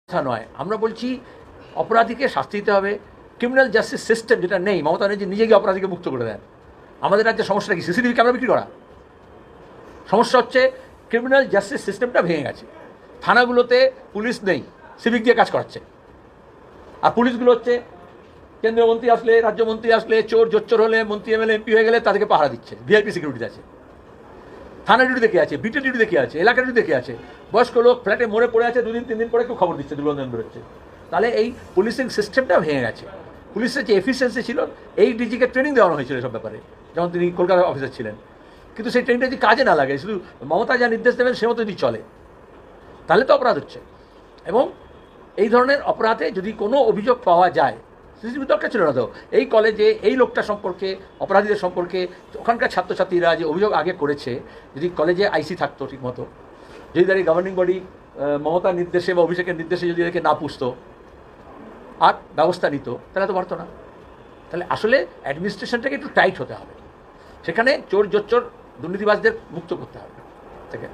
কথা নয়, আমরা বলছি অপরাধীকে শাস্তি দিতে হবে। ক্রিমিনাল জাস্টিস সিস্টেম যেটা নেই, মমতা ব্যানার্জি নিজে গিয়ে অপরাধীকে মুক্ত করে দেন। আমাদের রাজ্যে সমস্যাটা কি? সিসিটিভি ক্যামেরা বিক্রি করা। সমস্যা হচ্ছে ক্রিমিনাল জাস্টিস সিস্টেমটা ভেঙে গেছে। থানাগুলোতে পুলিশ নেই, সিভিক দিয়ে কাজ করাচ্ছে। আর পুলিশগুলো হচ্ছে কেন্দ্রীয় মন্ত্রী আসলে, রাজ্যমন্ত্রী আসলে, চোর জোচ্চোর হলে, মন্ত্রী এমএলএ এমপি হয়ে গেলে তাদেরকে পাহারা দিচ্ছে। ভিআইপি সিকিউরিটি আছে, থানা ডিউটিতে কে আছে, বিটে ডিউটিতে কে আছে, এলাকা ডিউটিতে কে আছে। বয়স্ক লোক ফ্ল্যাটে মরে পড়ে আছে, 2 দিন 3 দিন পরে কেউ খবর দিচ্ছে, দুর্গন্ধ বেরোচ্ছে। তাহলে এই পুলিশিং সিস্টেমটা ভেঙে গেছে। পুলিশের যে এফিসিয়েন্সি ছিল, এই ডিজিকে ট্রেনিং দেওয়ানো হয়েছিল সব ব্যাপারে, যেমন তিনি কলকাতার অফিসার ছিলেন। কিন্তু সেই ট্রেনিংটা যদি কাজে না লাগে, শুধু মমতা যা নির্দেশ দেবেন সে মতো যদি চলে, তাহলে তো অপরাধ হচ্ছে। এবং এই ধরনের অপরাধে যদি কোনো অভিযোগ পাওয়া যায়, সিসিটিভি দরকার ছিল না তো। এই কলেজে এই লোকটা সম্পর্কে, অপরাধীদের সম্পর্কে, ওখানকার ছাত্রছাত্রীরা যে অভিযোগ আগে করেছে, যদি কলেজে আইসি থাকতো ঠিক মতো, যদি তার গভর্নিং বডি মমতার নির্দেশে বা অভিষেকের নির্দেশে যদি এদেরকে না পুষতো আর ব্যবস্থা নিত, তাহলে তো পারতো না। তাহলে আসলে অ্যাডমিনিস্ট্রেশনটাকে একটু টাইট হতে হবে, সেখানে চোর জোচ্চোর দুর্নীতিবাজদের মুক্ত করতে হবে থেকে।